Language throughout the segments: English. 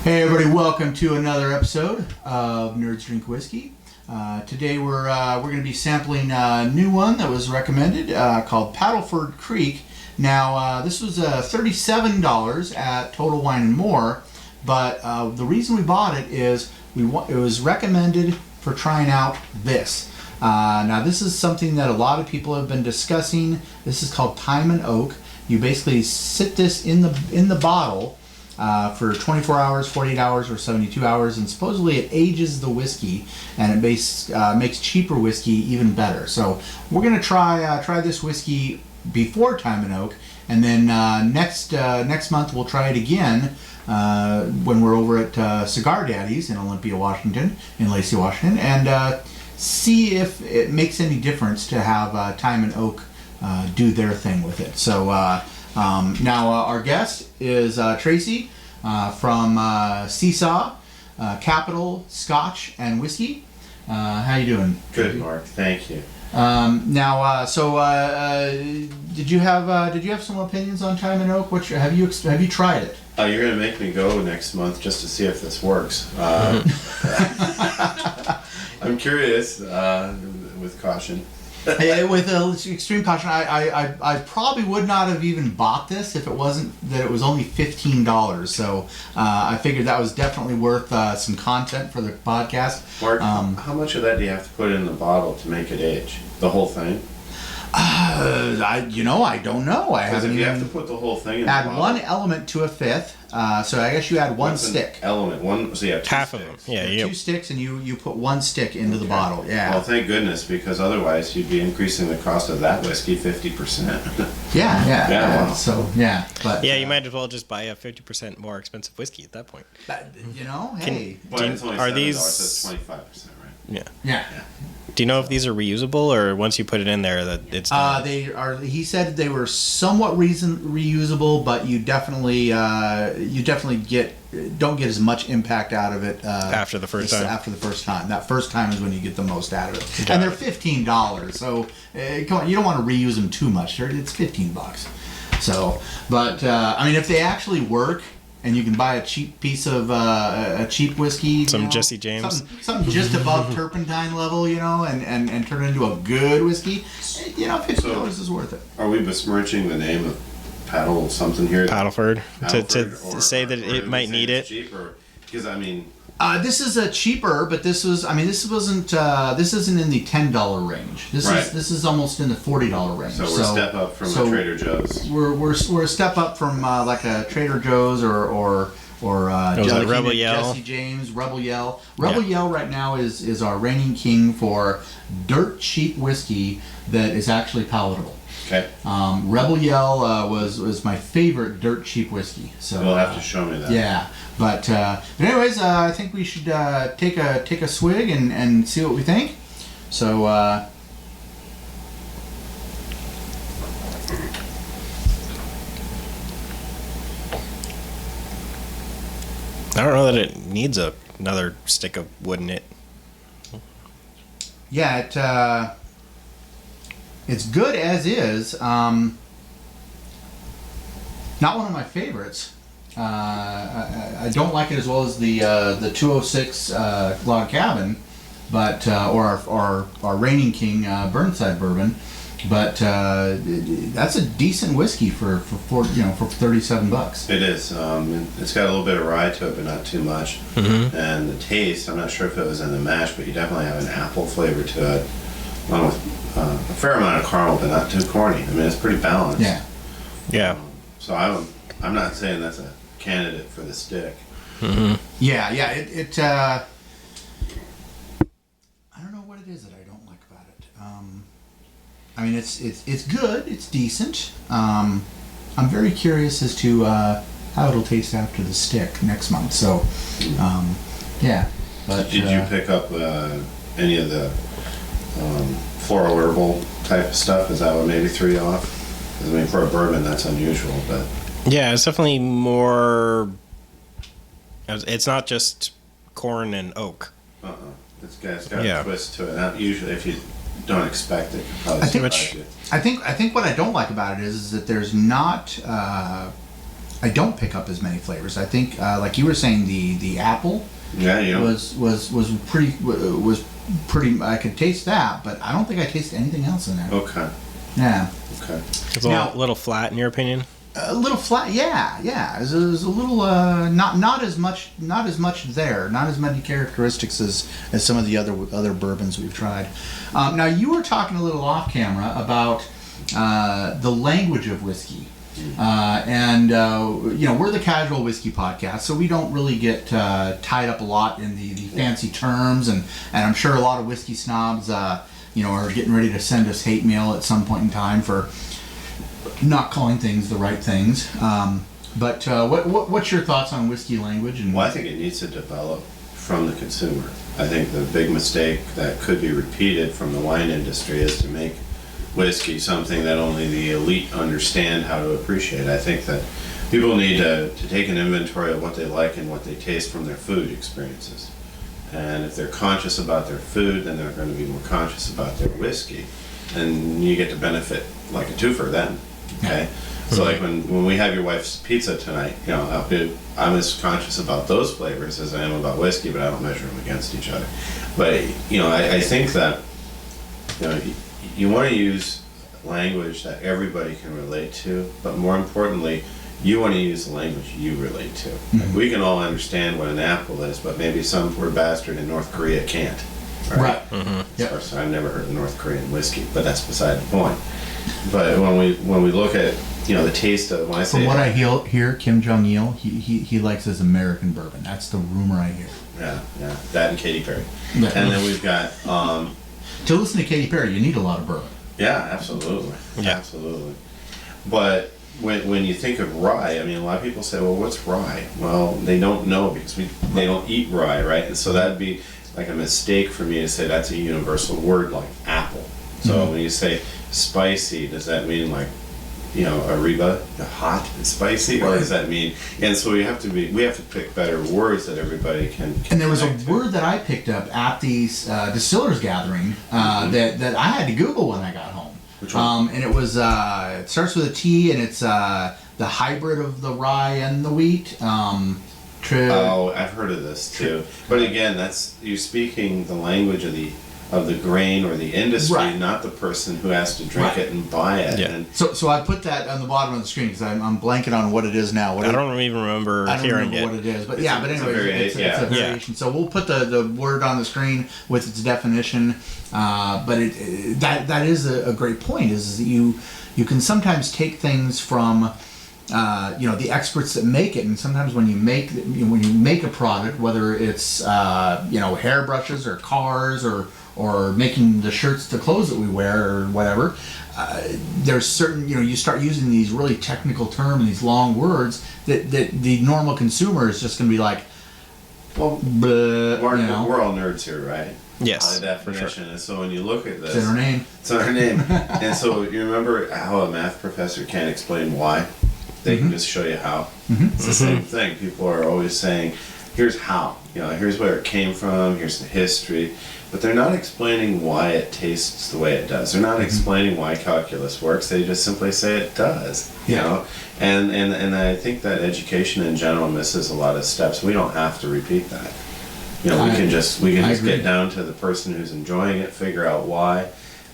Hey everybody, welcome to another episode of Nerds Drink Whiskey. Today we're going to be sampling a new one that was recommended called Paddleford Creek. Now this was $37 at Total Wine & More, but the reason we bought it is it was recommended for trying out this. Now this is something that a lot of people have been discussing. This is called Thyme and Oak. You basically sit this in the bottle for 24 hours, 48 hours, or 72 hours, and supposedly it ages the whiskey, and it makes cheaper whiskey even better. So we're gonna try this whiskey before Thyme and Oak, and then next month we'll try it again when we're over at Cigar Daddies in Olympia, Washington, in Lacey, Washington, and see if it makes any difference to have Thyme and Oak do their thing with it. So now our guest is Treacy from C.S.A.W, Capital Scotch and Whiskey. How you doing? Good, Mark. Thank you. Now, did you have some opinions on Thyme and Oak? Have you tried it? You're gonna make me go next month just to see if this works. I'm curious, with caution. With extreme caution, I probably would not have even bought this if it wasn't that it was only $15. So I figured that was definitely worth some content for the podcast. Mark, how much of that do you have to put in the bottle to make it age? The whole thing? I don't know. I haven't. If you have to put the whole thing in the add bottle, one element to a fifth. So I guess you add one stick. Element one. So you have half sticks. of them. Yeah, two sticks, and you put one stick into the bottle. Yeah. Well, thank goodness, because otherwise you'd be increasing the cost of that whiskey 50%. Yeah. Wow. So yeah, but you might as well just buy a 50% more expensive whiskey at that point. Hey. But it's only are $7, these? so it's 25%, right? Yeah. Do you know if these are reusable, or once you put it in there that it's done? They are. He said they were somewhat reusable, but you definitely don't get as much impact out of it after the first time. After the first time, that first time is when you get the most out of it. And they're $15, so come on, you don't want to reuse them too much. It's $15. So, but I mean, if they actually work, and you can buy a cheap piece of a cheap whiskey, Jesse James, something just above turpentine level, and turn it into a good whiskey. $50 is worth it. Are we besmirching the name of Paddle something here? Paddleford, to say that it might need it. Cheaper, because I mean. This is a cheaper, but this isn't in the $10 range. This is almost in the $40 range. So we're a step up from a Trader Joe's. We're a step up from like a Trader Joe's or Rebel Yell. Jesse James, Rebel Yell. Rebel Yell right now is our reigning king for dirt cheap whiskey that is actually palatable. Okay. Rebel Yell was my favorite dirt cheap whiskey. So you'll have to show me that. Yeah, but anyways, I think we should take a swig and see what we think. So. I don't know that it needs another stick of wood in it. Yeah, it's good as is. Not one of my favorites. I don't like it as well as the 206 Log Cabin, but or our reigning king Burnside Bourbon. But that's a decent whiskey for $37. It is. It's got a little bit of rye to it, but not too much. Mm-hmm. And the taste, I'm not sure if it was in the mash, but you definitely have an apple flavor to it. Along with a fair amount of caramel, but not too corny. I mean, it's pretty balanced. Yeah. So I'm not saying that's a candidate for the stick. Mm-hmm. Yeah. It I don't know what it is that I don't like about it. I mean, it's good. It's decent. I'm very curious as to how it'll taste after the stick next month. So, yeah. But did you pick up any of the floral herbal type of stuff? Is that what maybe threw you off? 'Cause, I mean, for a bourbon, that's unusual, but yeah, it's definitely more. It's not just corn and oak. It's got a twist to it. Not usually, if you don't expect it, I think what I don't like about it is that there's not I don't pick up as many flavors. I think, like you were saying, the apple Yeah, you know. was pretty. I could taste that, but I don't think I taste anything else in there. Okay. Yeah. Okay. It's a little flat, in your opinion. A little flat, yeah. It was a little not as much there, not as many characteristics as some of the other bourbons we've tried. Now you were talking a little off camera about the language of whiskey, and we're the Casual Whiskey Podcast, so we don't really get tied up a lot in the fancy terms, and I'm sure a lot of whiskey snobs are getting ready to send us hate mail at some point in time for not calling things the right things. But what's your thoughts on whiskey language? Well, I think it needs to develop from the consumer. I think the big mistake that could be repeated from the wine industry is to make whiskey something that only the elite understand how to appreciate. I think that people need to take an inventory of what they like and what they taste from their food experiences. And if they're conscious about their food, then they're going to be more conscious about their whiskey. And you get to benefit like a twofer then. Okay, so like when we have your wife's pizza tonight, I'm as conscious about those flavors as I am about whiskey, but I don't measure them against each other. But I think that you want to use language that everybody can relate to, but more importantly, you want to use the language you relate to. Like, we can all understand what an apple is, but maybe some poor bastard in North Korea can't. Right. Of course, I've never heard of North Korean whiskey, but that's beside the point. But when we look at the taste of, when I say, from what I hear, Kim Jong-il, he likes his American bourbon. That's the rumor I hear. Yeah, that and Katy Perry. Yeah. And then we've got to listen to Katy Perry, you need a lot of bourbon. yeah, absolutely, absolutely. But when you think of rye, I mean, a lot of people say, well, what's rye? Well, they don't know because they don't eat rye, right? And so that'd be like a mistake for me to say that's a universal word like apple. So when you say spicy, does that mean like, arriba, hot and spicy, or does that mean? And so we have to pick better words that everybody can and there was a to. word that I picked up at the distillers gathering that I had to Google when I got home. Which one? And it was it starts with a T, and it's the hybrid of the rye and the wheat. Oh, I've heard of this too. But again, that's you're speaking the language of the grain or the industry, right, not the person who has to drink it and buy it. Yeah. And so I put that on the bottom of the screen because I'm blanking on what it is now. I don't even remember hearing it. What it is, but it's anyway, it's a variation. So we'll put the word on the screen with its definition. But that is a great point. Is that you can sometimes take things from the experts that make it, and sometimes when you make a product, whether it's hairbrushes or cars or making the shirts, the clothes that we wear or whatever, there's certain you start using these really technical terms, these long words that the normal consumer is just going to be like, well, bleh, we're all nerds here, right? Yes, By definition. sure. And so when you look at this, It's in our name. It's in our name. And so you remember how a math professor can't explain why? They can just show you how. It's the same thing. People are always saying, here's how. Here's where it came from, here's the history. But they're not explaining why it tastes the way it does. They're not explaining why calculus works. They just simply say it does. And I think that education in general misses a lot of steps. We don't have to repeat that. We can just get down to the person who's enjoying it, figure out why,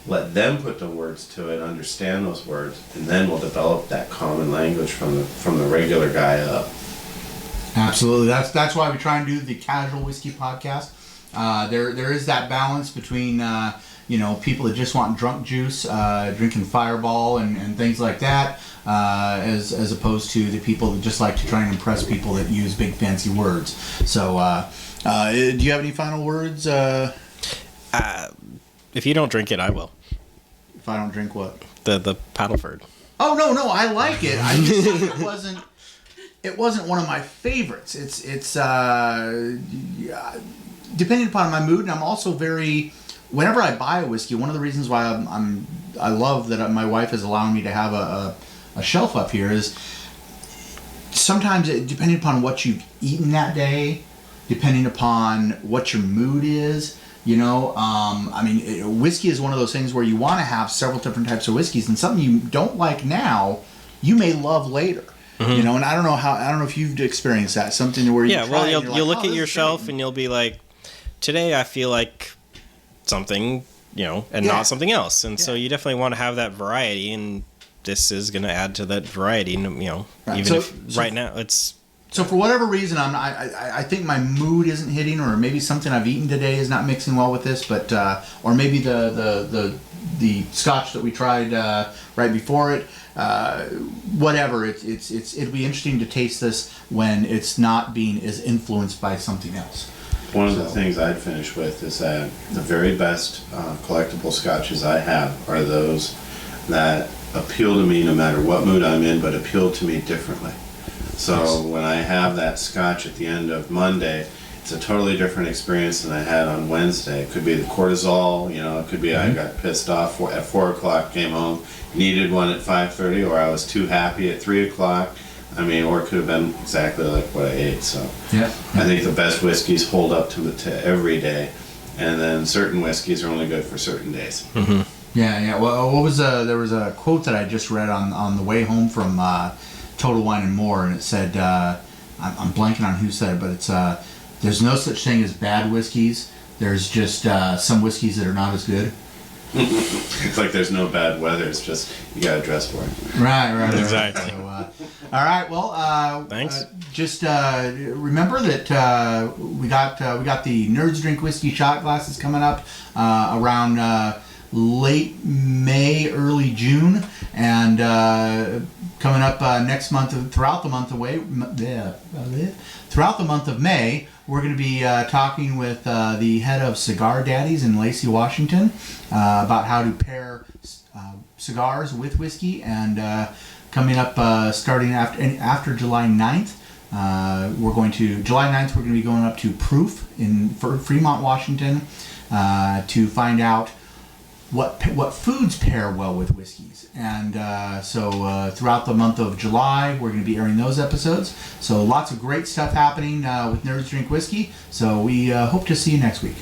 let them put the words to it, understand those words, and then we'll develop that common language from the regular guy up. Absolutely. That's why we try and do the Casual Whiskey Podcast. There is that balance between people that just want drunk juice, drinking Fireball and things like that, as opposed to the people that just like to try and impress people that use big fancy words. So, do you have any final words? If you don't drink it, I will. If I don't drink what? The Paddleford. Oh no, I like it. I just thought it wasn't one of my favorites. It's depending upon my mood, and I'm also whenever I buy a whiskey, one of the reasons why I love that my wife is allowing me to have a shelf up here is sometimes depending upon what you've eaten that day, depending upon what your mood is, whiskey is one of those things where you want to have several different types of whiskeys, and something you don't like now, you may love later. You know, and I don't know if you've experienced that, something where you Yeah, try well, it and you'll you're look like, at "Oh, your this is shelf great." and you'll be like, today I feel like something, and Yeah. not something else. And so Yeah. you definitely want to have that variety, and this is going to add to that variety. Right. Even So- if so- right now it's So for whatever reason, I think my mood isn't hitting, or maybe something I've eaten today is not mixing well with this, but or maybe the Scotch that we tried right before it, whatever. It'll be interesting to taste this when it's not being as influenced by something else. One of the things I'd finish with is that the very best collectible scotches I have are those that appeal to me no matter what mood I'm in, but appeal to me differently. So when I have that scotch at the end of Monday, it's a totally different experience than I had on Wednesday. It could be the cortisol, it could be I got pissed off at 4 o'clock, came home, needed one at 5:30, or I was too happy at 3 o'clock. Or it could have been exactly like what I ate. So Yeah. I think the best whiskeys hold up to every day, and then certain whiskeys are only good for certain days. Yeah. Well, there was a quote that I just read on the way home from Total Wine and More, and it said, I'm blanking on who said it, but it's there's no such thing as bad whiskeys. There's just some whiskeys that are not as good. It's like there's no bad weather. It's just you gotta dress for it. Right. Exactly. So, all right. Well, Thanks. Just remember that we got the Nerds Drink Whiskey shot glasses coming up around late May, early June, and coming up next month, throughout the month of May, we're going to be talking with the head of Cigar Daddies in Lacey, Washington, about how to pair cigars with whiskey, and coming up starting after July 9th. July 9th, we're going to be going up to Proof in Fremont, Washington, to find out what foods pair well with whiskeys. And so throughout the month of July, we're going to be airing those episodes. So lots of great stuff happening with Nerds Drink Whiskey. So we hope to see you next week.